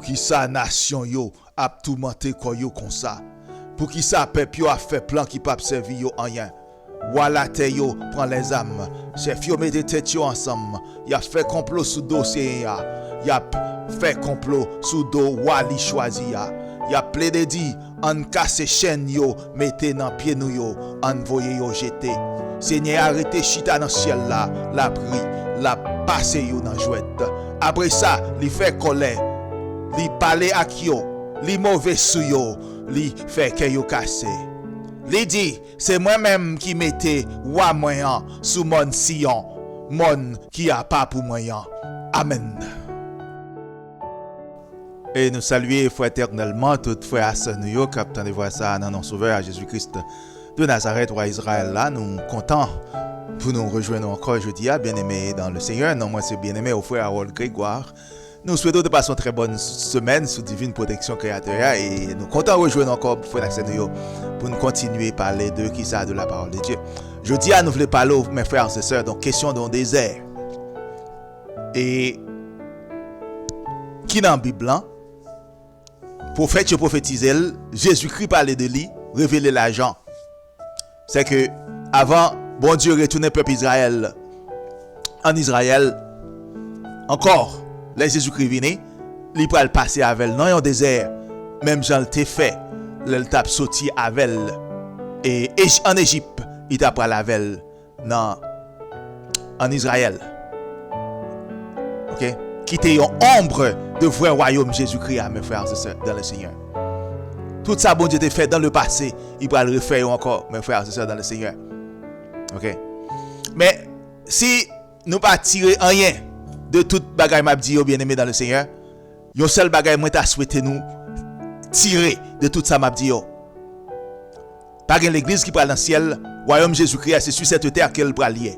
pour qui sa nation yo a tourmenté quoi yo comme ça. Pour qui ça peuple yo a fait plan qui pas servir yo en rien. Voilà te yo prend les âmes. Chef yo mette tête yo ensemble. Y a fait complot sous dossier ya. Y a fait complot sous do Wali choisi ya. Y a plaidé dit en casse chaîne yo, mettez dans pied nous yo, en voye yo jeter. Seigneur arrêtez chita dans ciel là, la prie, la passe yo dans jouette. Après ça, li fait colère, li parler ak yo, li mauvais sou yo, li fait que yo cassé. Li dit, c'est moi-même qui mettais wa moyen sous mon Sion, mon qui a pas pour moyen. Amen. Et nous saluons fraternellement toutes frères et sœurs nous qui attendent de voir ça dans notre Sauveur Jésus-Christ de Nazareth, roi Israël là. Nous contents pour nous rejoindre encore jeudi, bien-aimés dans le Seigneur. Non, moi c'est bien-aimé au frère Harold Grégoire. Nous souhaitons de passer une très bonne semaine sous divine protection créateur et nous contents de rejoindre encore frères et sœurs nous pour nous continuer à parler de qui ça de la parole de Dieu. Jeudi, nous voulons parler mes frères et sœurs donc question dans le désert. Et qui dans la Bible là? Prophète prophétisé, Jésus-Christ parlait de lui, révélé l'argent. C'est que avant bon Dieu retourner peuple Israël en Israël, encore les Jésus-Christ venu, il peut passer avec dans un désert, même Jean le fait, il t'a sorti avec et en Égypte, il t'a pris avec en Israël. OK? Qui était une ombre de vrai royaume Jésus-Christ, mes frères et sœurs, dans le Seigneur. Tout ça, bon Dieu, a fait dans le passé, il va le refaire encore, mes frères et sœurs, dans le Seigneur. Ok? Mais si nous ne pas tirer rien de toute bagaille m'a dit, bien aimé dans le Seigneur, un seul bagaille moi t'a souhaité nous tirer de tout ça m'a dit. Pas l'église qui parle dans le ciel, royaume Jésus-Christ, c'est sur cette terre qu'elle va lier.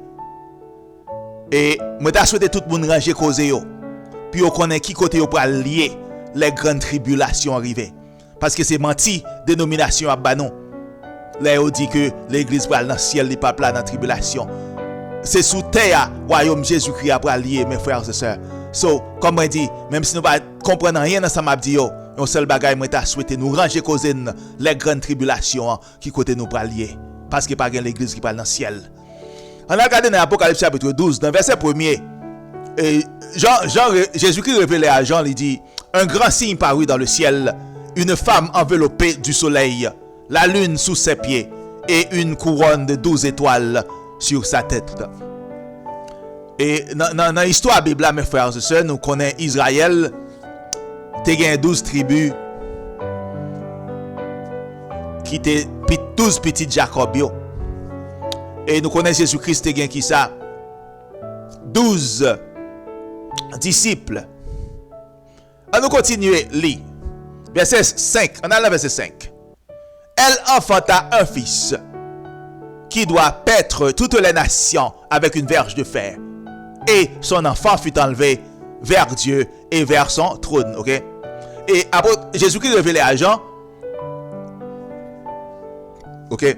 Et moi t'a souhaité tout le monde ranger cause yo. Puis on connaît qui côté on peut lier les grandes tribulations arrivées. Parce que c'est menti dénomination à banon. Là on dit que l'église parle dans le ciel, les pas là dans la tribulation. C'est sous terre royaume Jésus-Christ a lié mes frères et sœurs. So comme on dit, même si nous pas comprendre rien dans ça m'a dit yo, un seul bagage moi t'a souhaité nous ranger cause les grandes tribulations qui côté nous pas lier. Parce que pas l'église qui parle dans le ciel. On a regardé dans Apocalypse chapitre 12 dans verset 1er. Et Jésus-Christ révélé à Jean, il dit, un grand signe parut dans le ciel, une femme enveloppée du soleil, la lune sous ses pieds, et une couronne de 12 étoiles sur sa tête. Et dans l'histoire de la Bible, mes frères et sœurs, nous connaissons Israël, il y a 12 tribus, qui étaient 12 petits Jacob. Et nous connaissons Jésus-Christ, il y a qui ça? 12 disciples. On nous continuer lire. Verset 5. On a le verset 5. Elle enfanta un fils qui doit paître toutes les nations avec une verge de fer. Et son enfant fut enlevé vers Dieu et vers son trône. Ok? Et après, Jésus-Christ révélé à Jean. Ok?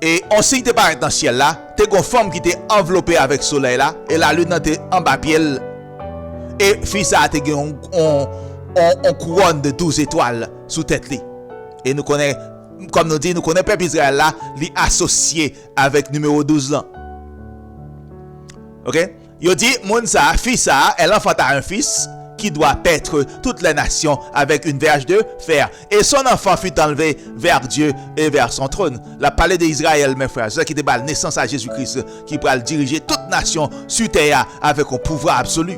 Et on signe te paraît dans le ciel là, t'es une femme qui était enveloppée avec le soleil là, et la lune était en bas pied. Et fils a été une couronne de 12 étoiles sous tête li. Et nous connaissons, comme nous dit, nous connaissons peuple Israël là, li associé avec numéro 12 là. Ok? Il dit, mon ça, fils ça, elle enfanta un fils qui doit paître toutes les nations avec une verge de fer. Et son enfant fut enlevé vers Dieu et vers son trône. La palais d'Israël, mes frères, c'est qui était la naissance à Jésus-Christ, qui pourra diriger toute nation sur terre avec un pouvoir absolu.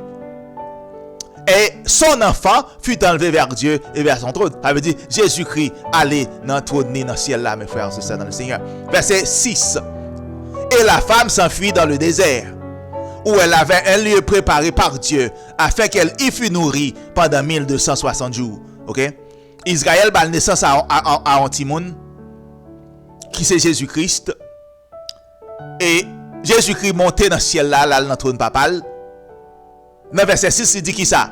Et son enfant fut enlevé vers Dieu et vers son trône. Ça veut dire Jésus-Christ allait dans le trône, dans le ciel là, mes frères, c'est ça dans le Seigneur. Verset 6. Et la femme s'enfuit dans le désert, où elle avait un lieu préparé par Dieu, afin qu'elle y fût nourrie pendant 1260 jours. Ok? Israël a naissance à Antimoun, qui c'est Jésus-Christ. Et Jésus-Christ monté dans le ciel là, dans le trône papal. Dans verset 6, il dit qui ça?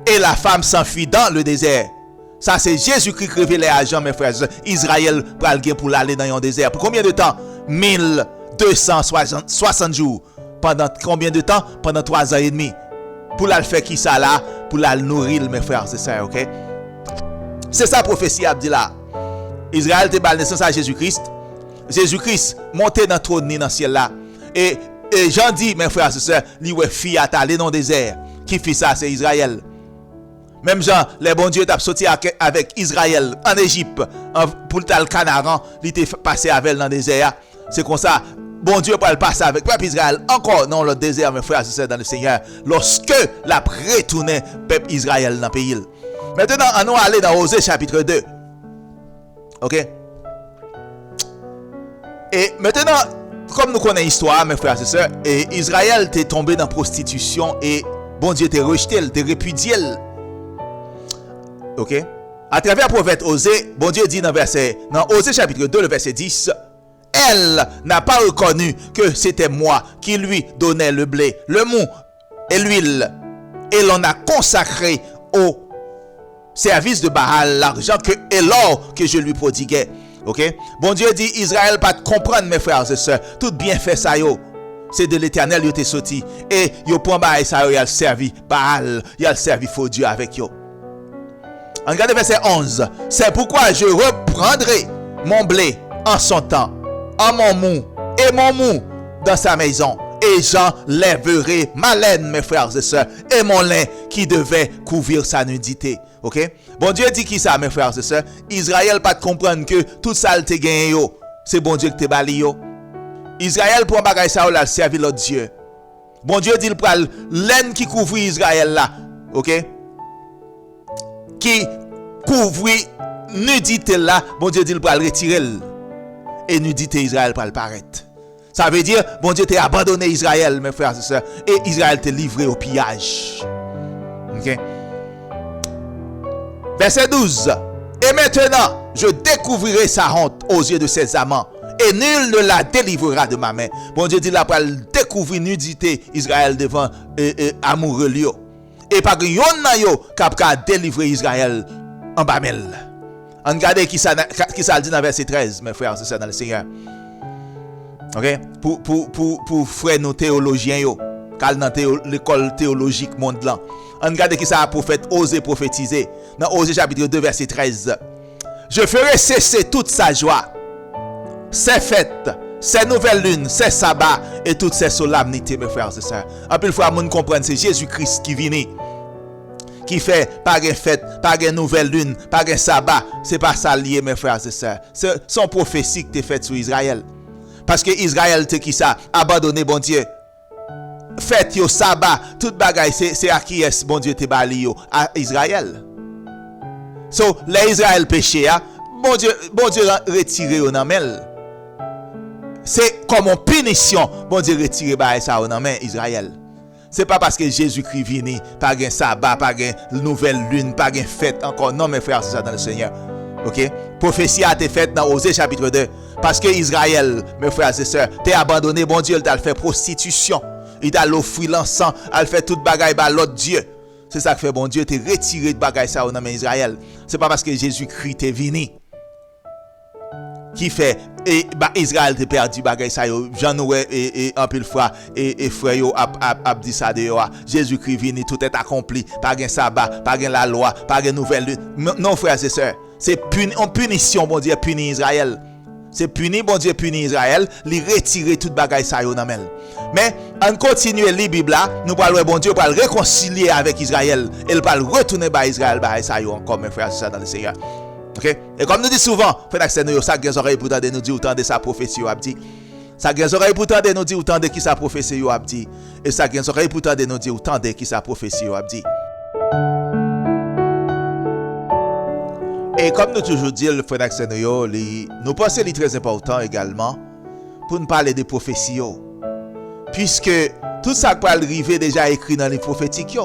Et la femme s'enfuit dans le désert. Ça, c'est Jésus-Christ révélé à Jean, mes frères. Israël pral gen pour aller dans un désert. Pour combien de temps? 1260 jours. Pendant combien de temps? Pendant 3 ans et demi. Pour la faire qui ça là? pour la nourrir, mes frères et sœurs, ok? C'est ça prophétie a dit là. Israël te bal naissance à Jésus-Christ. Jésus-Christ monté dans le trône dans le ciel là. Et Jean dit, mes frères et sœurs, li ouais fille à aller dans le désert. Qui fait ça, c'est Israël. Même Jean, les bons dieux t'a sorti avec Israël en Égypte pour le Canaan, il était passé avec dans le désert. C'est comme ça, bon Dieu pour le passer avec peuple Israël encore dans le désert, mes frères et sœurs, dans le Seigneur, lorsque la retourné peuple Israël dans le pays. Maintenant, on va aller dans Osée chapitre 2. Ok? Et maintenant, comme nous connaissons l'histoire, mes frères et sœurs, et Israël était tombé dans la prostitution et bon Dieu t'a rejeté, t'a répudié. Ok? À travers le prophète Osée, bon Dieu dit dans Osée chapitre 2, le verset 10, elle n'a pas reconnu que c'était moi qui lui donnais le blé, le mou et l'huile, et l'on a consacré au service de Baal l'argent et l'or que je lui prodiguais. Ok? Bon Dieu dit, Israël pas comprendre, mes frères et sœurs, tout bien fait ça yo. C'est de l'Éternel yo te sorti et yo prend Baal ça yo, il a servi Baal, il a servi faux Dieu avec yo. Regardez verset 11. C'est pourquoi je reprendrai mon blé en son temps, en mon mou et mon mou dans sa maison. Et j'enlèverai ma laine, mes frères et sœurs, et mon lin qui devait couvrir sa nudité. Ok? Bon Dieu dit qui ça, mes frères et sœurs? Israël pas de comprendre que tout ça te gagne yo. C'est bon Dieu qui te bali yo. Israël pour bagay ça là servir l'autre Dieu. Bon Dieu dit il prend laine qui couvre Israël là. Ok? Qui couvre nudité là, bon Dieu dit il prend retirer. Et nudité Israël pour paraître. Ça veut dire, bon Dieu t'a abandonné Israël, mes frères et sœurs, et Israël t'a livré au pillage. Ok? Verset 12. Et maintenant, je découvrirai sa honte aux yeux de ses amants, et nul ne la délivrera de ma main. Bon Dieu dit là pour découvrir nudité Israël devant amoureux lui. Et pas yon nan yo capable délivrer Israël en bamel. On regarde qui ça dit dans verset 13, mes frères et sœurs dans le Seigneur. Ok? Pour frère nos théologiens yo, cal dans l'école théologique monde là. On regarde qui ça prophète osé prophétiser dans Osée chapitre 2 verset 13. Je ferai cesser toute sa joie, ses fêtes, ses nouvelles lunes, ses sabbats et toutes ses solennités, mes frères et sœurs. En plus, il faut comprendre, c'est Jésus-Christ qui vient, qui fait pas de fête, pas de nouvelle lune, pas de sabbat. C'est pas ça lié, mes frères et sœurs. C'est son prophétie qui est faite sur Israël. Parce que Israël, c'est qui ça? Abandonné, bon Dieu. Fête yo sabbat, toute bagaille, c'est à qui est, bon Dieu, te bali yo, à Israël. So, les Israël péché, bon Dieu retire yo nan mel. C'est comme une punition, bon Dieu retire ça nan men Israël. C'est pas parce que Jésus-Christ vini, pas de sabbat, pas de nouvelle lune, pas de fête encore. Non, mes frères, c'est ça dans le Seigneur. Ok? Prophétie a été faite dans Osée chapitre 2. Parce que Israël, mes frères et sœurs, t'es abandonné, bon Dieu, il t'a fait prostitution. Il t'a offert l'encens, il fait toute bagaille par l'autre Dieu. C'est ça que fait bon Dieu, t'es retiré de bagaille ça dans Israël. C'est pas parce que Jésus-Christ t'est venu qui fait et Israël t'est perdu bagaille ça yo. Jean-Noël et un peu fois et frère yo a dit ça de yo. Jésus-Christ venu, tout est accompli, pas de sabbat, pas de la loi, pas de nouvelle lune. Non frères et sœurs, c'est en punition bon Dieu punit Israël. C'est puni, bon Dieu puni Israël, li retirer toute bagaille ça yo nan men. Mais on continue li Bible là, nous parlons bon Dieu pour le réconcilier avec Israël et il parle retourner ba Israël ba ça yo encore mes frères et sœurs dans le Seigneur. OK? Et comme nous dit souvent, frère d'accès nous ça gen oreille pour tande nous dire autant de sa prophétie yo a dit. Ça gen oreille pour tande nous dire autant de qui sa prophétie yo a dit et ça gen oreille pour tande nous dire autant de qui sa prophétie yo a dit. Et comme nous toujours dit, le frère d'accès nous pensons qu'il est très important également pour nous parler des prophéties. Puisque tout ça qui peut arriver déjà écrit dans les prophétiques.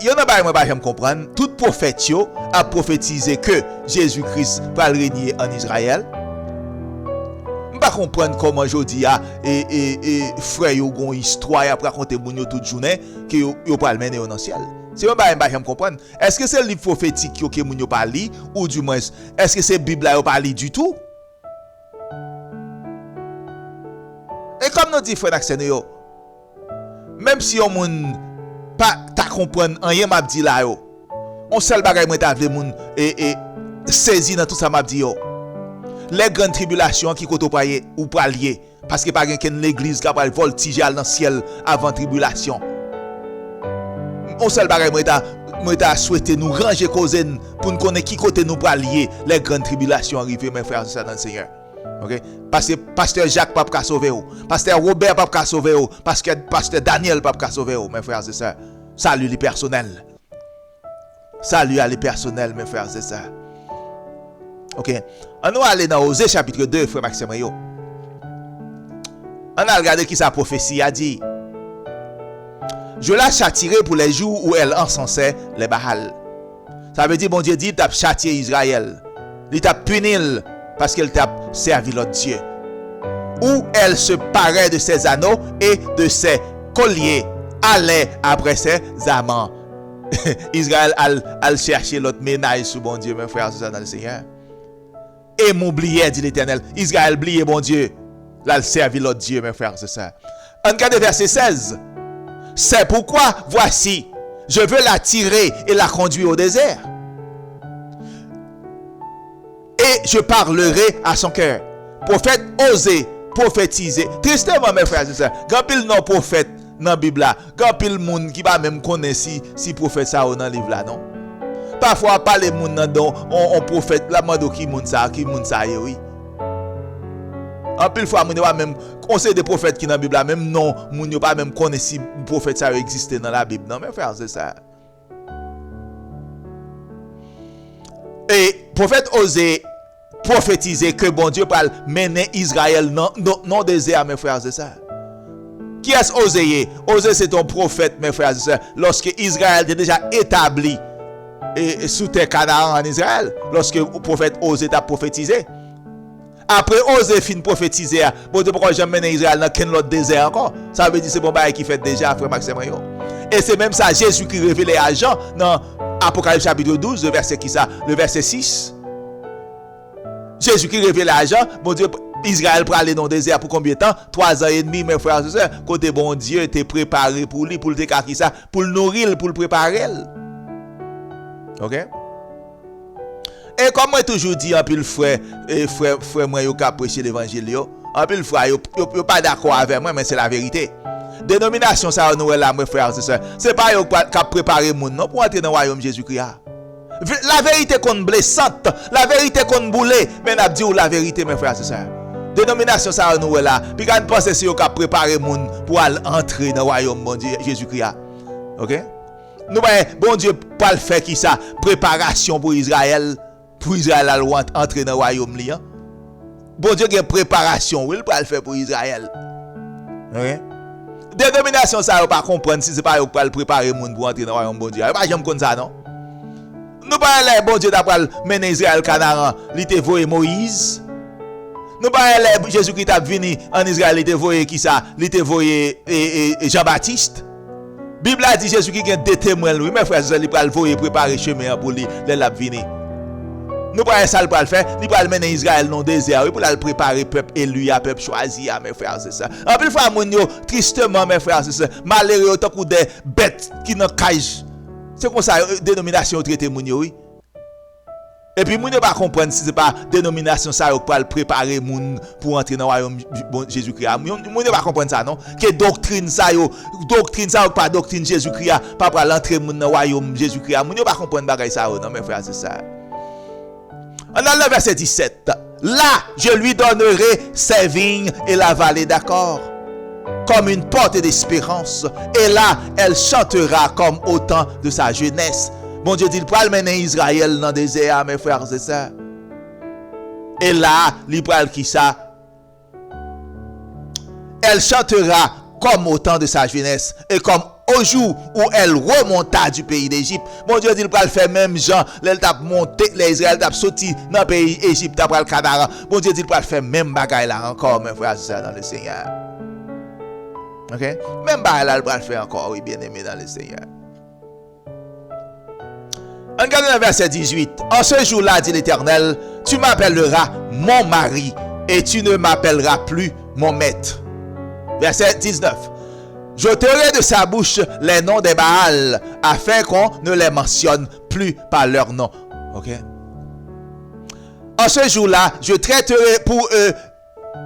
Il y en a pas moi pas comprendre. Tout prophète a prophétisé que Jésus-Christ va régner en Israël. Je ne pas comprendre comment aujourd'hui et frère yo gon histoire après raconter moun yo toute journée que yo pas le mener dans le ciel. C'est pas je comprendre. Est-ce que c'est le livre prophétique que moun yo pas li ou du moins est-ce que c'est Bible là yo pas li du tout? Et comme nous dit frère d'accès yo, Même si on moun pas ta comprendre rien m'a dit là yo. On seul bagay moi t'a vle moun et saisi dans tout ça m'a dit yo. Les grandes tribulations qui koto paye ou pas lié parce que pas gen l'église capable voltiger dans ciel avant tribulation. On seul bagay moi t'a souhaité nous ranger cause pour nous connaître qui côté nous pas lié les grandes tribulations arriver mes frères et sœurs dans le Seigneur. OK? Parce que pasteur Jacques pas ka sauver ou, pasteur Robert pas ka sauver ou, parce que pasteur Daniel pas ka sauver ou mes frères et sœurs. Salut les personnels. Salut à les personnels mes frères et sœurs. OK. On va aller dans Osée chapitre 2 frère Maxime yo. On a regardé qui sa prophétie a dit. Je la châtierai pour les jours où elle encensait les Baal. Ça veut dire bon Dieu dit t'a châtié Israël. Il t'a puni parce qu'elle t'a servi l'autre Dieu. Où elle se parait de ses anneaux et de ses colliers, allait après ses amants. Israël al chercher l'autre ménage sous bon Dieu, mes frères, c'est ça dans le Seigneur. Et m'oubliait, dit l'Éternel. Israël oubliait bon Dieu. Là, il servit l'autre Dieu, mes frères, c'est ça. En cas de verset 16. C'est pourquoi, voici, je veux la tirer et la conduire au désert. Et je parlerai à son cœur. Prophète osé prophétiser. Tristement, mes frères et sœurs, grand pile non prophète dans la Bible là, grand pile monde qui va même connaître si prophète ça dans le livre là, non? Parfois, pas les monde dans on prophète là, mando qui monde ça, oui. En pile fois, on même conseil des prophètes qui dans la Bible là, même non, moun yo pas même connaître si prophète ça existait dans la Bible, non, mes frères, c'est ça. Et prophète osé prophétiser que bon Dieu va mener Israël non désert, mes frères et sœurs. Qui est Osée? Osée c'est ton prophète, mes frères et sœurs. Lorsque Israël était déjà établi et sous terre Canaan en Israël, lorsque le prophète Osée a prophétisé. Après Osée fin prophétiser, bon Dieu pourquoi jamais mener Israël dans quel autre désert encore? Ça veut dire c'est bon bail qui fait déjà frère Maxime. Et c'est même ça Jésus qui révélait à Jean dans Apocalypse chapitre 12, le verset qui ça, le verset 6. Jésus qui révèle à Jean, bon Dieu, Israël pour aller dans le désert pour combien de temps? 3 ans et demi, mes frères et sœurs. Côté bon Dieu était préparé pour lui, pour le décaquer ça, pour le nourrir, pour le préparer. OK? Et comme moi toujours dit, en pile frère moi yo ka prêcher l'évangile yo, en pile frère yo pas d'accord avec moi, mais c'est la vérité. Dénomination ça nous là, mes frères et sœurs. C'est pas yo qui préparer moun non pour entrer dans le royaume Jésus-Christ. La vérité qu'on blessante, la vérité qu'on boule, mais n'a dit ou la vérité mes frères et sœurs. Dénomination ça nous là, puis quand penser si yo ka préparer moun pour entrer dans le royaume bon Dieu Jésus-Christ. OK? Nous bon Dieu pas le faire qui ça, préparation pour Israël à entrer dans le royaume li. Bon Dieu a préparation, il pas le faire pour Israël. OK? Dénomination ça pas comprendre si c'est pas yo pour le préparer moun pour entrer dans le royaume bon Dieu. Pas jamais comme ça non. Nous pas les bon Dieu d'après mener Israël Canaan, il te voyé Moïse. Nous pas les Jésus-Christ a venu en Israël, il te voyé qui ça, il te voyé Jean-Baptiste. Bible a dit Jésus-Christ a des témoins lui, mes frères, il va le voyer préparer chemin pour lui, l'a venir. Nous pas ça le faire, il va mener Israël dans le désert pour le préparer peuple élu, peuple choisi, mes frères, c'est ça. En plus fois mon yo tristement mes frères, c'est ça. Malheureux autant que des bêtes qui dans cage. C'est comme ça dénomination traité moun yo oui. Et puis moun yo pas comprendre si c'est pas dénomination ça yo pour préparer moun pour entrer dans le royaume Jésus-Christ. Moun yo pas comprendre ça non. Que doctrine ça yo pas doctrine Jésus-Christ pas pour l'entrer moun dans le royaume Jésus-Christ. Moun yo pas comprendre bagay ça non mes frères c'est ça. On a le verset 17. Là, je lui donnerai ses vignes et la vallée d'accord, comme une porte d'espérance. Et là, elle chantera comme au temps de sa jeunesse. Bon Dieu dit, il pourra mener Israël dans le désert, mes frères et sœurs. Et là, il pourra qui ça? Elle chantera comme au temps de sa jeunesse et comme au jour où elle remonta du pays d'Égypte. Bon Dieu dit, il pourra le faire même Jean, elle t'a monté, les Israël t'a sorti dans le pays d'Égypte, après le Canaan. Bon Dieu dit, il pourra le faire même bagaille là encore, mes frères et sœurs, dans le Seigneur. OK? Même bagaille là, il pourra le faire encore, oui, bien aimé dans le Seigneur. Regardez le verset 18. En ce jour-là, dit l'Éternel, tu m'appelleras mon mari et tu ne m'appelleras plus mon maître. Verset 19. J'ôterai de sa bouche les noms des Baals, afin qu'on ne les mentionne plus par leur nom. Ok? En ce jour-là, je traiterai pour eux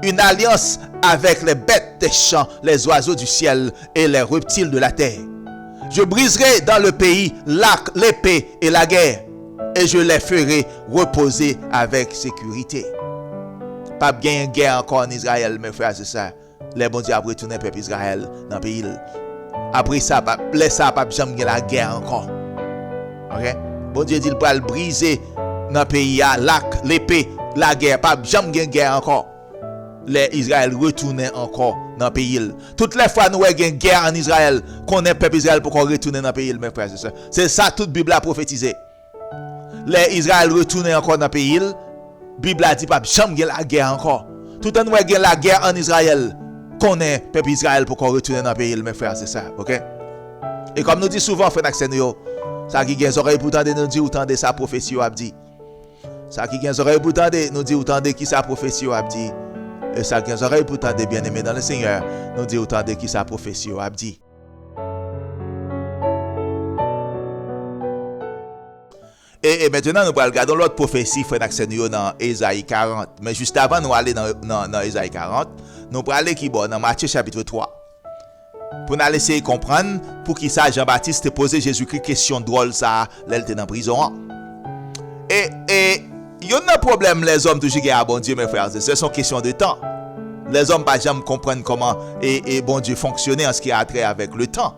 une alliance avec les bêtes des champs, les oiseaux du ciel et les reptiles de la terre. Je briserai dans le pays l'arc, l'épée et la guerre, et je les ferai reposer avec sécurité. Pas bien guerre encore en Israël, mes frères, c'est ça. Les bons dieux après retourner peuple Israël dans le pays. Après ça, laisse ça, pas jamais la guerre encore. Ok? Bon Dieu dit il va le briser dans le pays, l'arc, l'épée, la guerre, pas jamais guerre encore. Les Israël retourner encore dans le pays. Toutes les fois nous avons une guerre en Israël, qu'on est peuple Israël pour qu'on retourne dans le pays, mes frères, c'est ça. C'est ça toute la Bible a prophétisé. Les Israël retourner encore dans le pays, la Bible a dit pas jamais la guerre encore. Tout le temps nous avons la guerre en Israël. Qu'on est peuple Israël pour qu'on retourne dans le pays, mes frères, c'est ça, ok? Et comme nous dit souvent, frère Naxenio, ça qui a des oreilles pour tendre, nous dit autant de sa prophétie a dit. Ça qui a des oreilles pour tendre, nous dit autant de qui sa prophétie a dit. Et ça qui a des oreilles pour tendre, bien aimé dans le Seigneur, nous dit autant de qui sa prophétie a dit. Et maintenant, nous allons regarder l'autre prophétie, frère Naxenio, dans Ésaïe 40. Mais juste avant, nous allons aller dans Ésaïe 40. Nous allons aller qui bon dans Matthieu chapitre 3. Pour nous essayer de comprendre pour qui ça Jean-Baptiste posé Jésus-Christ question drôle ça, là il était dans prison. Et il y a un problème les hommes toujours à bon Dieu mes frères, c'est une question de temps. Les hommes pas jamais comprendre comment et bon Dieu fonctionner en ce qui a trait avec le temps.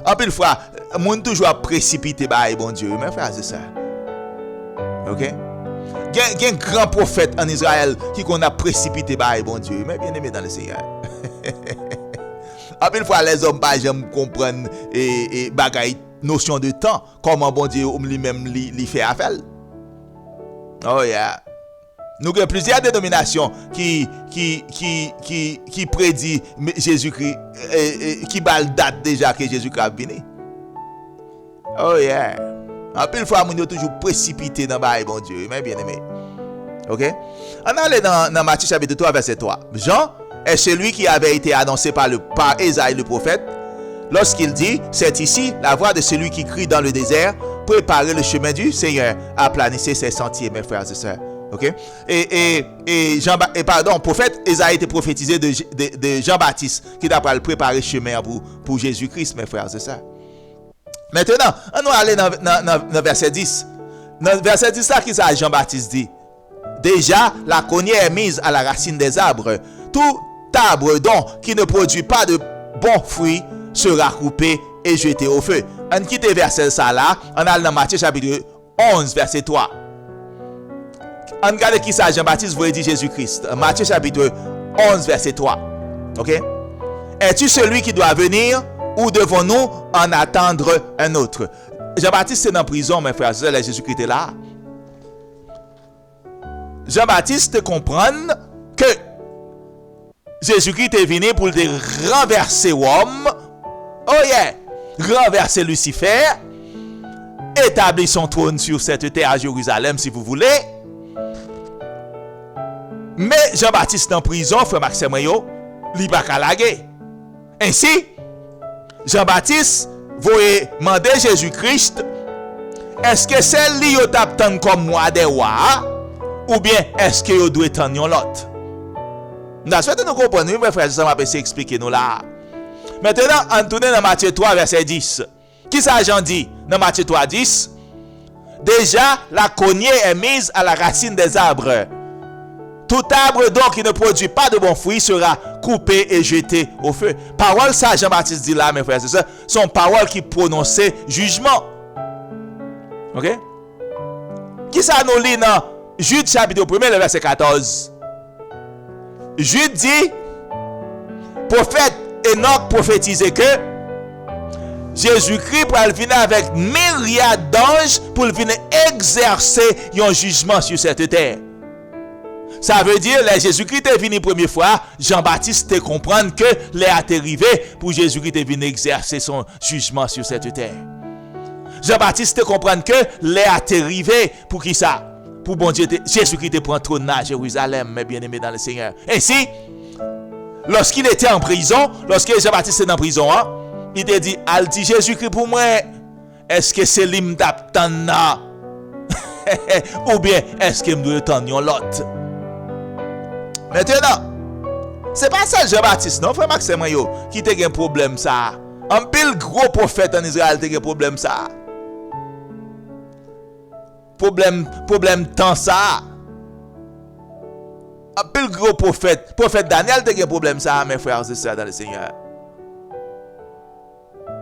En plus fois, monde toujours précipité bah bon Dieu mes frères, c'est ça. OK? Il y a un grand prophète en Israël qui qu'on a précipité par bon Dieu, mais bien aimé dans le Seigneur. En plus fois les hommes pas jamais comprendre et bagaille notion de temps, comment bon Dieu lui-même lui fait affaire. Oh yeah. Nous avons plusieurs dénominations qui prédit Jésus-Christ qui balle date déjà que Jésus-Christ a venu. Oh yeah. En plus fois nous toujours précipité dans bail bon Dieu, mais bien aimé. OK? On allait dans Matthieu chapitre 3 verset 3. Jean est celui qui avait été annoncé par Ésaïe le prophète lorsqu'il dit c'est ici la voix de celui qui crie dans le désert, préparez le chemin du Seigneur, aplanissez ses sentiers mes frères et sœurs. OK? Prophète Ésaïe était prophétisé de Jean-Baptiste qui t'a préparé le chemin pour Jésus-Christ mes frères et sœurs. Maintenant, on va aller dans verset 10. Dans verset 10, là, qui ça Jean-Baptiste dit? Déjà, la cognée est mise à la racine des arbres. Tout arbre donc qui ne produit pas de bons fruits sera coupé et jeté au feu. On quitte verset ça là, on a dans Matthieu chapitre 11, verset 3. On regarde qui ça Jean-Baptiste voulait dire Jésus-Christ. Matthieu chapitre 11, verset 3. OK? Es-tu celui qui doit venir? Ou devons-nous en attendre un autre? Jean-Baptiste est en prison, mes frères et sœurs, Jésus-Christ était là. Jean-Baptiste comprend que Jésus-Christ est venu pour renverser Rome. Oh yeah! Renverser Lucifer. Établir son trône sur cette terre à Jérusalem, si vous voulez. Mais Jean-Baptiste en prison, frère Maxime Yo, il n'a pas qu'à laguer. Ainsi, Jean-Baptiste voulait demander Jésus-Christ, est-ce que c'est lui qui t'attend comme moi des rois ou bien est-ce que vous doit attendre l'autre? Nous souhaitons nous comprendre, mes frères, ça m'a essayé expliquer nous là. Maintenant, on tourne dans Matthieu 3 verset 10. Qui ça Jean dit dans Matthieu 3 10? Déjà la cognée est mise à la racine des arbres. Tout arbre donc qui ne produit pas de bons fruits sera coupé et jeté au feu. Parole ça Jean-Baptiste dit là mes frères et sœurs, sont paroles qui prononçaient jugement. OK? Qui ça nous lit dans Jude chapitre 1 le verset 14? Jude dit prophète Enoch prophétisait que Jésus-Christ pour venir avec myriades d'anges pour venir exercer un jugement sur cette terre. Ça veut dire que Jésus-Christ est venu première fois, Jean-Baptiste te comprendre que les a arrivé pour Jésus-Christ est venu exercer son jugement sur cette terre. Jean-Baptiste te comprendre que les a arrivé pour qui ça? Pour bon Dieu, Jésus-Christ te prend trône à Jérusalem, mes bien-aimés dans le Seigneur. Ainsi, lorsqu'il était en prison, lorsque Jean-Baptiste était en prison, hein, il te dit, al dit Jésus-Christ pour moi, est-ce que c'est lui m'taptana? Ou bien, est-ce que me doit l'autre? Maintenant, c'est pas ça Jean-Baptiste, non, frère Maxime, qui a un problème ça. Un pile gros prophète en Israël a un problème ça. Problème temps ça. Un pile gros prophète Daniel a un problème ça, mes frères et sœurs dans le Seigneur.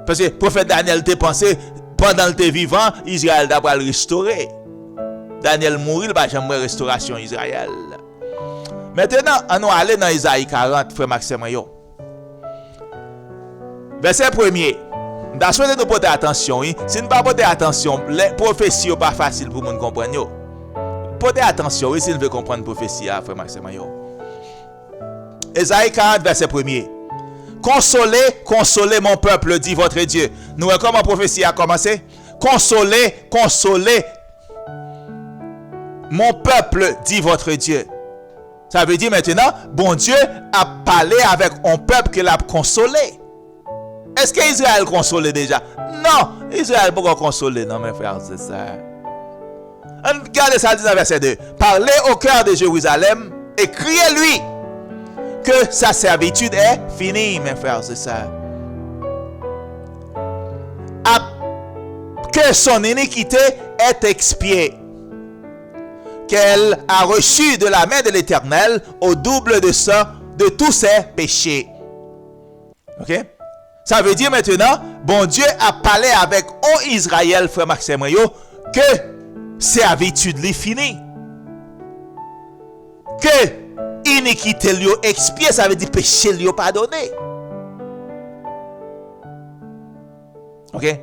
Parce que prophète Daniel t'a pensé, pendant le vivant, Israël doit le restaurer. Daniel mourit, il va jamais restauration Israël. Maintenant, on va aller dans Isaïe 40, frère Maxime. Verset 1er. Nous souhaitons nous porter attention. Si nous ne pas porter attention, les prophéties sont pas faciles pour nous comprendre. Portez attention si nous voulons comprendre la prophétie, frère Maxime. Isaïe 40, verset 1er. Consolez mon peuple, dit votre Dieu. Nous voyons comment la prophétie a commencé. Consolez mon peuple, dit votre Dieu. Ça veut dire maintenant, bon Dieu a parlé avec un peuple qu'il a consolé. Est-ce qu'Israël consolé déjà? Non, Israël ne peut pas consoler, non, mes frères et sœurs. Regardez ça dans verset 2. Parlez au cœur de Jérusalem et criez-lui que sa servitude est finie, mes frères et sœurs. Que son iniquité est expiée. Qu'elle a reçu de la main de l'Éternel au double de ça, de tous ses péchés. Ok? Ça veut dire maintenant, bon Dieu a parlé avec Israël, frère Maxime, que servitude est finie. Que iniquité lui expiée, ça veut dire péché lui pardonné. Ok?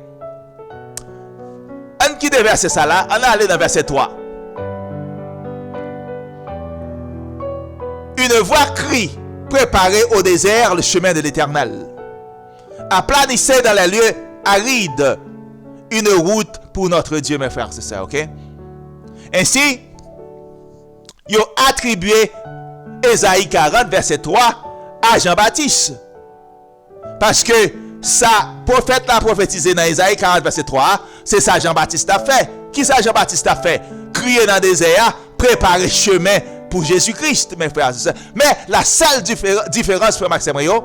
On quitte verset ça là, on va aller dans verset 3. Une voix crie, préparez au désert le chemin de l'Éternel. Aplanissez dans les lieux arides une route pour notre Dieu, mes frères, c'est ça, ok? Ainsi, ils ont attribué Ésaïe 40, verset 3 à Jean-Baptiste. Parce que ça, prophète l'a prophétisé dans Ésaïe 40, verset 3, c'est ça Jean-Baptiste a fait. Qui ça Jean-Baptiste a fait? Crier dans le désert, préparer chemin pour Jésus-Christ, mes frères et sœurs. Mais la seule différence, frère Maxime Rio,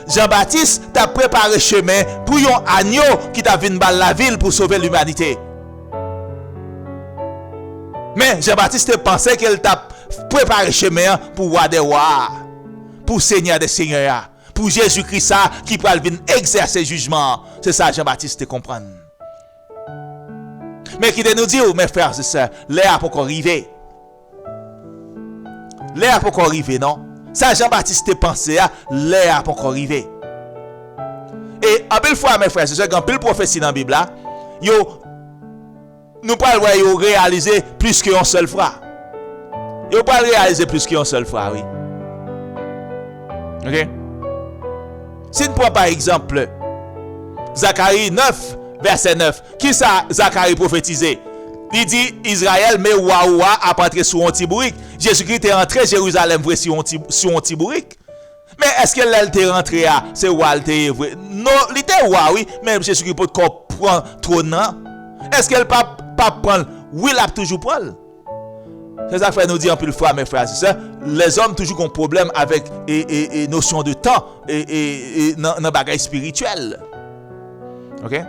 Jean-Baptiste t'a préparé chemin pour un agneau qui t'a venu dans la ville pour sauver l'humanité. Mais Jean-Baptiste pensait qu'il t'a préparé chemin pour roi des rois, pour Seigneur des seigneurs, pour Jésus-Christ qui peut venir exercer jugement. C'est ça Jean-Baptiste comprend. Mais qui nous dit, mes frères et sœurs, l'air pour qu'on arrive. L'air pour qu'on arrive, non? Ça Jean-Baptiste pensait, l'air pour qu'on arrive. Et en belle fois, mes frères et sœurs, quand pile prophétie dans la Bible, nous pouvons réaliser plus qu'une seule fois. Nous pouvons réaliser plus qu'une seule fois, oui. Ok? Si nous prenons par exemple Zacharie 9, verset 9, qui ça Zacharie prophétisé? Il dit Israël, mais ouah a entré sur un tibourique. Jésus-Christ est rentré Jérusalem vrai sur un tibourique. Mais est-ce que l'elle est rentré à c'est ouah vrai? Non, il était ouah oui, mais Jésus-Christ peut prendre trop non. Est-ce qu'elle pas prendre? Oui, il a toujours prendre. C'est ça que nous dit en plus de fois, mes frères et sœurs, les hommes toujours ont un problème avec et notion de temps et dans bagaille spirituel. OK?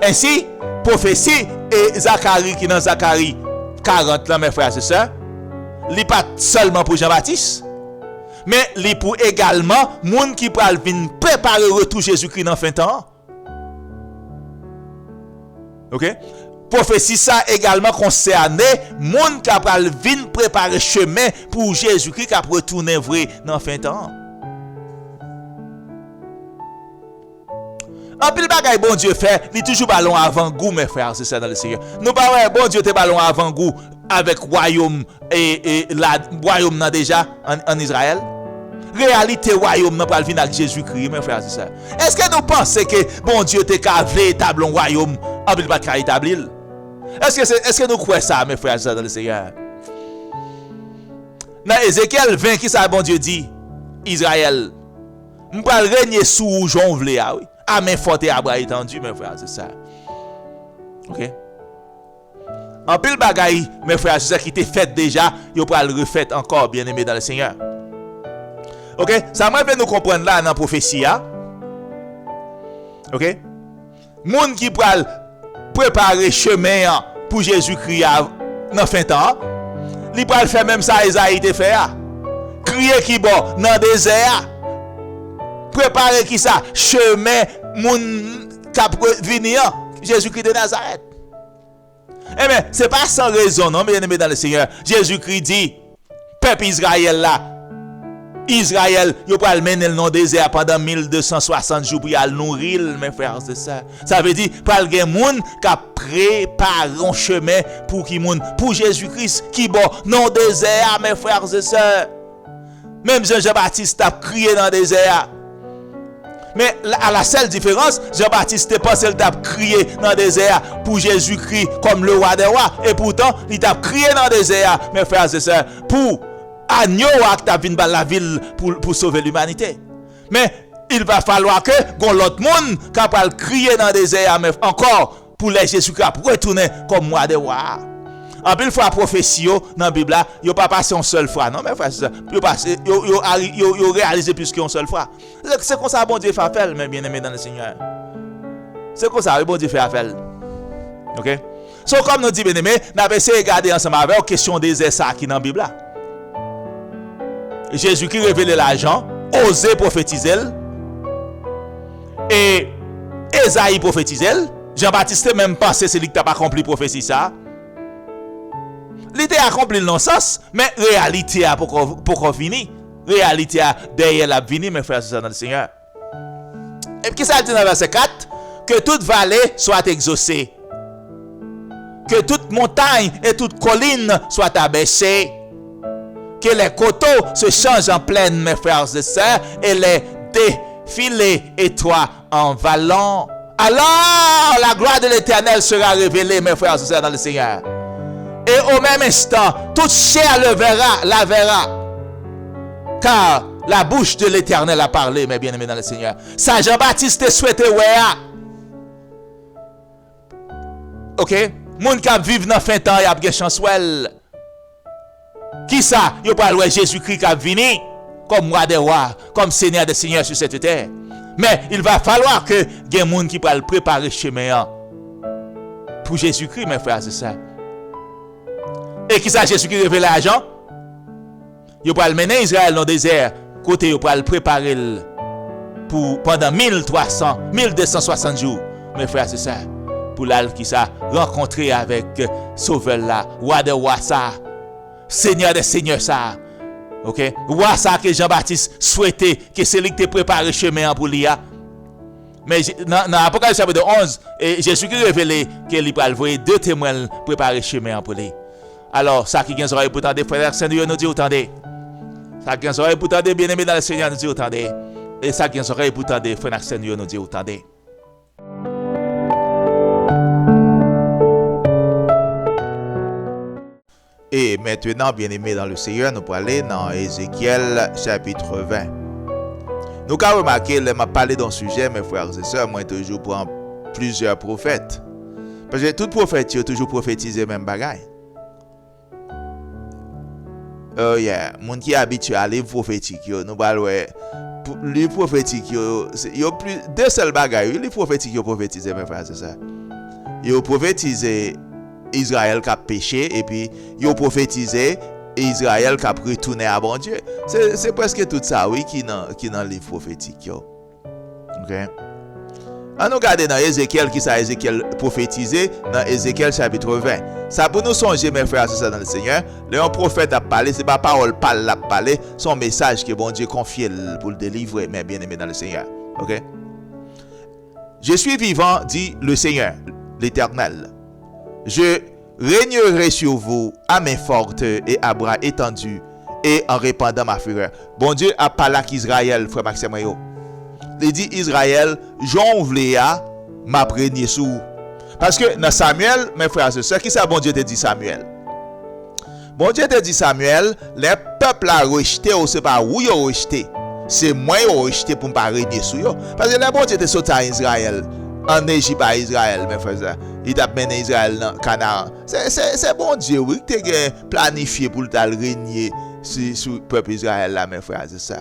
Ainsi, prophétie et Zacharie qui dans Zacharie 40 là, mes frères et sœurs, n'est pas seulement pour Jean-Baptiste, mais li pour également moun qui pral vinn préparer retour Jésus-Christ dans fin temps. OK? Prophétie ça également concerné moun qui pral vinn préparer chemin pour Jésus-Christ qui a retourner vrai dans fin temps. En pile bagay bon Dieu fait, il toujours ballon avant goût mes frères, c'est ça dans le Seigneur. Nous pas ouais bon Dieu te ballon avant goût avec royaume et la royaume nan déjà en Israël. Réalité royaume nan pral venir avec Jésus-Christ mes frères, c'est ça. Est-ce que nous pensons que bon Dieu te ka véritable royaume en pile pas ka établir? Est-ce que nous croyons ça mes frères, c'est ça dans le Seigneur? Dans Ézéchiel 20, qui ça bon Dieu dit? Israël. M'pral régner sous Jean vle a oui. À main forte et à bras étendu, mes frères, c'est ça. OK? En pile bagaille, mes frères, c'est ça qui était fait déjà, yo pral refait encore, bien aimé dans le Seigneur. OK? Ça m'a fait nous comprendre là dans la prophétie. OK? Moun qui pral préparer chemin pour Jésus-Christ dans fin temps, li pral faire même ça Isaïe te fait. Crier qui bon dans désert. Préparer qui ça chemin moun cap venir Jésus-Christ de Nazareth. Eh bien, c'est pas sans raison non bien aimé dans le Seigneur. Jésus-Christ dit peuple Israël là, Israël, yo pral mener le non désert pendant 1260 jours pour y nourrir mes frères, c'est ça. Ça veut dire pral gen moun qui prépare un chemin pour qui moun pour Jésus-Christ qui bon non désert mes frères et sœurs. Même Jean-Baptiste a crié dans le désert. Mais à la seule différence, Jean-Baptiste pensait qu'il a crié dans le désert pour Jésus-Christ comme le roi des rois. Et pourtant, il a crié dans le désert, mes frères et sœurs, pour agneau qui a venu dans la ville pour sauver l'humanité. Mais il va falloir que l'autre monde qui va crier dans le désert, mais encore pour les Jésus-Christ pour retourner comme roi des rois. En plus, fois prophétie dans la Bible, il n'y pas passé une seule fois. Non, mais frère, il réalisé plus qu'une seule fois. C'est comme ça, bon Dieu fait appel, mes bien-aimés dans le Seigneur. C'est comme ça, bon Dieu fait appel. OK? So, comme nous dit, bien-aimés, nous avons essayé de regarder ensemble avec la question des essais qui dans la Bible. Jésus qui révélait l'argent, osait prophétiser. Et Esaïe prophétisait. Jean-Baptiste même pensé c'est lui qui n'a pas accompli prophétie ça. L'idée a accompli le non-sens, mais réalité a pour fini. Réalité a derrière la vini, mes frères et sœurs dans le Seigneur. Et puis, ça dit dans le verset 4? Que toute vallée soit exaucée. Que toute montagne et toute colline soit abaissée. Que les coteaux se changent en plaine, mes frères et sœurs, et les défilés étroits en vallons. Alors, la gloire de l'Éternel sera révélée, mes frères et sœurs dans le Seigneur. Et au même instant, toute chair la verra. Car la bouche de l'Éternel a parlé, mes bien-aimés dans le Seigneur. Ça, Jean-Baptiste souhaité, OK? Moun qui vivent dans fin temps, y a des chanceux. Qui ça? Yo pas louer Jésus-Christ qui a venu comme roi des rois, comme Seigneur des seigneurs sur cette terre. Mais il va falloir que y ait des gens qui va préparer le chemin pour Jésus-Christ, mes frères et sœurs. Et qui ça Jésus qui révèle l'argent? Il va mener Israël dans le désert, côté il va le préparer pour pendant 1260 jours, mes frères et sœurs, pour là qui ça rencontrer avec Sauveur là, roi des rois ça, Seigneur des seigneurs ça. OK? Roi ça que Jean-Baptiste souhaitait que c'est lui qui te prépare le chemin pour lui. Mais dans Apocalypse chapitre 11, Jésus qui révélé qu'il va envoyer deux témoins préparer le chemin pour lui. Alors, ça qui vient sur pour tendre, frères Seigneur nous dit attendez. Ça qui vient sur pour tendre, bien-aimés dans le Seigneur nous dit attendez. Et ça qui vient sur pour tendre, frères Seigneur nous dit attendez. Et maintenant, bien-aimés dans le Seigneur, nous allons aller dans Ézéchiel chapitre 20. Nous avons remarqué, je m'a parlé d'un sujet, mes frères et sœurs, moi toujours prends plusieurs prophètes. Parce que tout prophète, il toujours prophétisé même bagaille. Oh yeah, moun qui habitué à livre prophétique, nous parlons livre prophétique, yo plus deux seuls bagailles, livre prophétique yo prophétisé mes frères et sœurs. Yo prophétisé Israël qui a péché et puis yo prophétisé Israël qui a retourné à bon Dieu. C'est presque tout ça oui qui dans le livre prophétique yo. OK? On nous regarde dans Ézéchiel qui ça Ézéchiel prophétisé dans Ézéchiel chapitre 20. Ça pour nous songer mes frères et sœurs dans le Seigneur, le prophète a parlé, c'est pas parole parle l'a parlé, son message que bon Dieu confie pour le délivrer mes bien-aimés dans le Seigneur. OK? Je suis vivant, dit le Seigneur, l'Éternel. Je régnerai sur vous à main forte et à bras étendus et en répandant ma fureur. Bon Dieu a parlé à Israël, frère Maxime yo. Il dit Israël, j'en voulais m'a prégné sous. Parce que dans Samuel, mes frères et sœurs, qui ça bon Dieu te dit Samuel? Bon Dieu te dit Samuel, les peuple a rejeté ou c'est pas ou yo rejeté. C'est moi yo rejeté pour pas régner sur yo. Parce que les bon Dieu était sorti à Israël. En Égypte à Israël, mes frères. Il a mené Israël dans Canaan. C'est bon Dieu, oui, qui a planifié pour le régner sur le peuple Israël là, mes frères, c'est ça.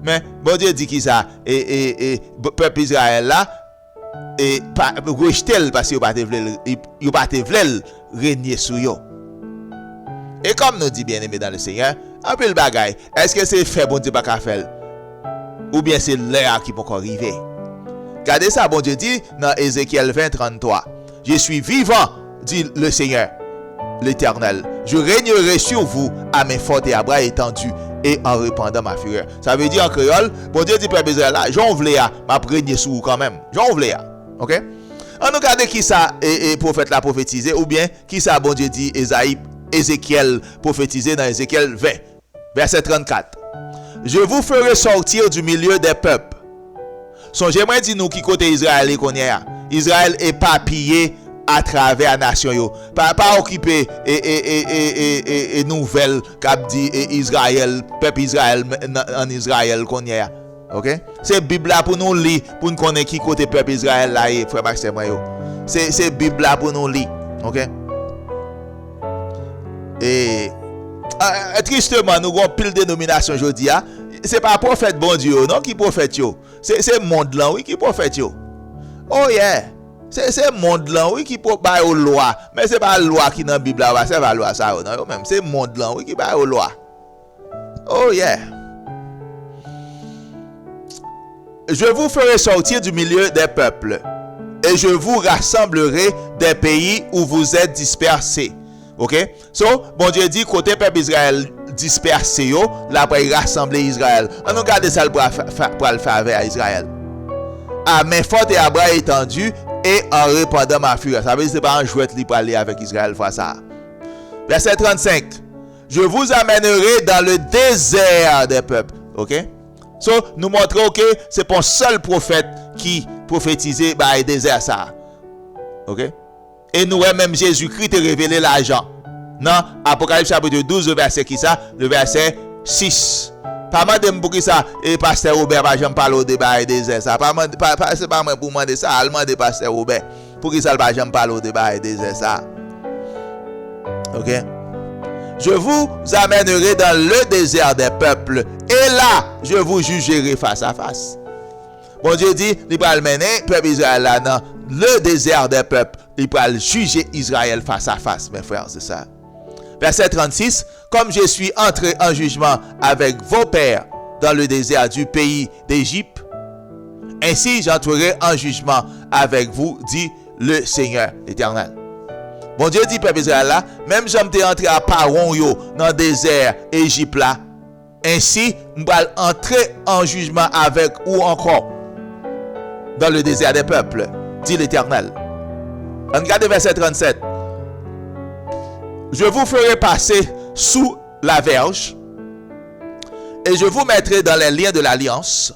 Mais bon Dieu dit qui ça? Et peuple Israël là, et pas rejeté parce qu'il n'a pas voulu régner sur eux. Et comme nous dit bien aimé dans le Seigneur, un peu le bagaille, est-ce que c'est fait bon Dieu pas qu'à faire? Ou bien c'est l'heure qui peut encore arriver? Regardez ça, bon Dieu dit dans Ézéchiel 20, 33. Je suis vivant, dit le Seigneur, l'Éternel. Je régnerai sur vous à main forte et à bras étendus et en répandant ma fureur. Ça veut dire en créole, bon Dieu dit peuple Israël là, j'en voulais m'a régner sur vous quand même. J'en voulais. OK? On nous regarde qui ça et prophète l'a prophétisé ou bien qui ça bon Dieu dit Ézéchiel prophétisé dans Ézéchiel 20 verset 34. Je vous ferai sortir du milieu des peuples. Songez-moi dit nous qui côté Israël qu'on y a. Israël est papillé à travers la nation yo. Pas occupé et nouvelle qu'a dit Israël, peuple Israël en Israël qu'on y a. OK? C'est Bible là pour nous lire pour nous connaître qui côté peuple Israël là et frère Maxime yo. C'est Bible là pour nous lire. OK? Et tristement nous avons pile de dénomination aujourd'hui. C'est pas prophète bon Dieu non qui prophète yo. C'est monde là oui qui prophète yo. Oh yeah. C'est monde là oui qui peut bailler aux lois, mais c'est pas la loi qui dans la Bible là, c'est pas la loi ça non même, c'est monde là oui qui baille aux lois. Oh yeah. Je vous ferai sortir du milieu des peuples et je vous rassemblerai des pays où vous êtes dispersés. OK? So, bon Dieu dit côté peuple Israël dispersé yo, là pour rassembler Israël. On regarde ça pour le faire avec Israël. À main forte et à bras étendus et en répandant ma fureur. Ça veut dire que ce n'est pas un jouet qui peut aller avec Israël face ça. Verset 35. Je vous amènerai dans le désert des peuples. OK? So, nous montrons que c'est pas un seul prophète qui prophétisait dans le désert ça. OK? Et nous même Jésus-Christ te révélé l'argent. Non, Apocalypse chapitre 12 verset qui ça? Le verset 6. Pas madame pour qui ça et pasteur Robert pas jamais parler au débat et désert ça pas c'est pas moi pour demander ça allemand de pasteur Robert pour qui ça pas jamais parler au débat et désert ça. OK? Je vous amènerai dans le désert des peuples et là je vous jugerai face à face. Bon Dieu dit il va mener peuple Israël là dans le désert des peuples, il va juger Israël face à face mes frères, c'est ça. Verset 36, comme je suis entré en jugement avec vos pères dans le désert du pays d'Égypte, ainsi j'entrerai en jugement avec vous, dit le Seigneur l'Éternel. Bon Dieu dit, peuple Israël là, même j'aime te entrer à Paron yo dans le désert Égypte là, ainsi je vais entrer en jugement avec ou encore dans le désert des peuples, dit l'Éternel. Regardez verset 37. Je vous ferai passer sous la verge et je vous mettrai dans les liens de l'alliance.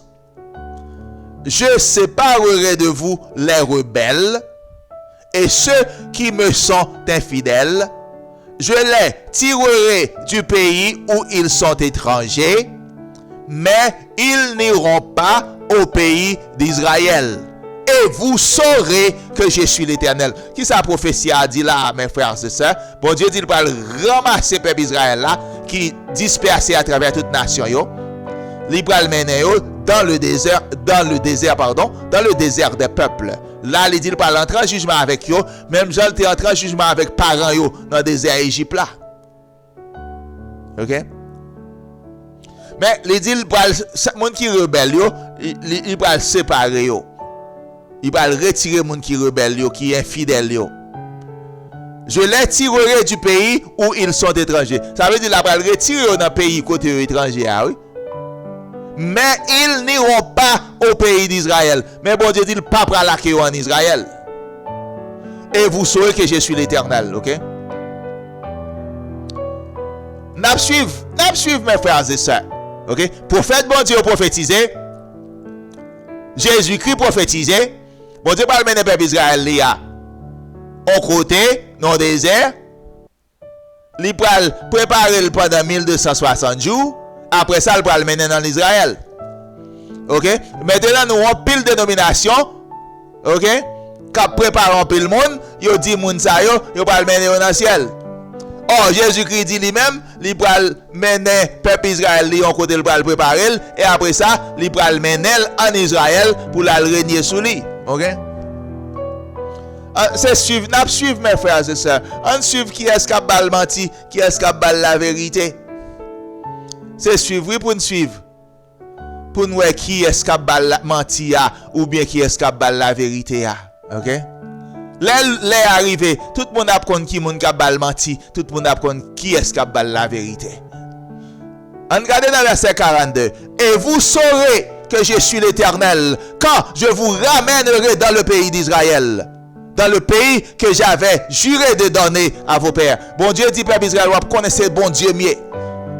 Je séparerai de vous les rebelles et ceux qui me sont infidèles. Je les tirerai du pays où ils sont étrangers, mais ils n'iront pas au pays d'Israël. Et vous saurez que je suis l'Éternel. Qui sa prophétie a dit là, mes frères et sœurs? Bon Dieu dit, il va ramasser le peuple Israël là, qui dispersé à travers toute nation. Il va le mener dans le désert des peuples. Là, il dit, il va entrer en jugement avec eux. Même Jean était entré en jugement avec parents dans le désert Égypte là. OK? Mais il dit, il va le monde qui rebelle, il va le séparer. Il va retirer les gens qui rebellent, qui est infidèle. Je les tirerai du pays où ils sont étrangers. Ça veut dire qu'il va retirer dans le pays côté étranger. Oui? Mais ils n'iront pas au pays d'Israël. Mais bon Dieu dit, il ne va pas aller en Israël. Et vous saurez que je suis l'Éternel. OK? N'a suivre mes frères et sœurs. OK? Prophète bon Dieu prophétisé. Jésus-Christ prophétisé. Bon Dieu parle mener peuple Israël là. Au côté, dans le désert. il pral préparer pendant 1260 jours. Après ça, il pral mener dans l'Israël. OK? Maintenant, nous avons pile de dénomination. OK? Qui prépare un pile le monde, yo dit moun sa yo pral mener dans le ciel. Or, Jésus-Christ dit lui-même, il pral mener peuple Israël li on côté il pral préparer et après ça, il pral mener en Israël pour la régner sous lui. OK? C'est suivre, n'a suivre mes frères et sœurs. On suivre qui est-ce qui a menti, qui est-ce qui a la vérité. C'est suivre, oui, pour nous suivre. Pour nous voir qui est-ce qui a menti ou bien qui est-ce qui a la vérité. OK? Les arrivé, tout le monde apprend qui moun ka bal menti, tout le monde apprend qui est-ce qui a la vérité. On regarde dans verset 42. Et vous saurez que je suis l'Éternel quand je vous ramènerai dans le pays d'Israël, dans le pays que j'avais juré de donner à vos pères. Bon Dieu dit peuple Israël, vous connaissez bon Dieu mieux.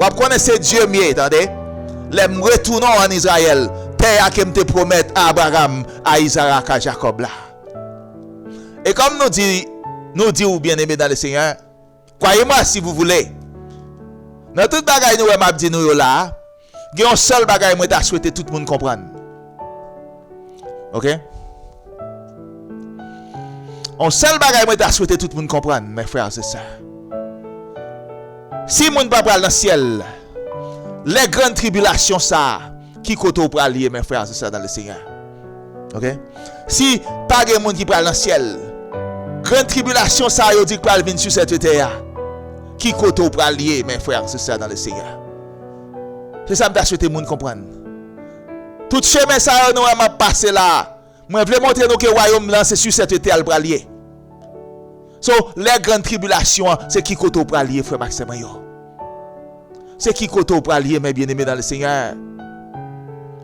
Vous connaissez Dieu mieux, attendez. Les retournons en Israël, terre que me promettre à Abraham, à Isaac, à Jacob là. Et comme nous dit ou bien aimé dans le Seigneur, croyez-moi si vous voulez. Dans toute bagaille nous m'a dit nous là, il y a un seul bagaille moi t'a souhaité tout le monde comprendre. OK? Un seul bagaille moi t'a souhaité tout le monde comprendre, mes frères et sœurs. Si moun pa pral dans ciel, les grandes tribulations ça qui koto pral lié mes frères et sœurs dans le Seigneur. OK? Si pas de monde qui pral dans ciel, grande tribulation ça yo dit pral venir sur cette terre. Qui koto pral lié mes frères et sœurs dans le Seigneur. C'est ça me souhaité monde comprendre. Tout chemin ça nous m'a passé là. Moi voulais montrer nous que royaume là c'est sur cette terre pral lié. So, les grandes tribulations, c'est qui koto pral lié frère Maxime yo. C'est qui koto pral lié mes bien-aimés dans le Seigneur.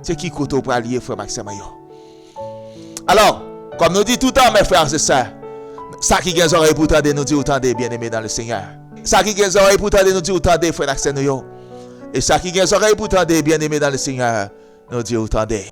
C'est qui koto pral lié frère Maxime yo. Alors, comme nous dit tout le temps mes frères et sœurs, ça qui gagne oreilles pour tendre nous dit autant des bien-aimés dans le Seigneur. Ça qui gagne oreilles pour tendre nous dit autant des frères Maxime yo. Et ça qui gagne oreilles pour tendre bien-aimés dans le Seigneur, nous dit autant des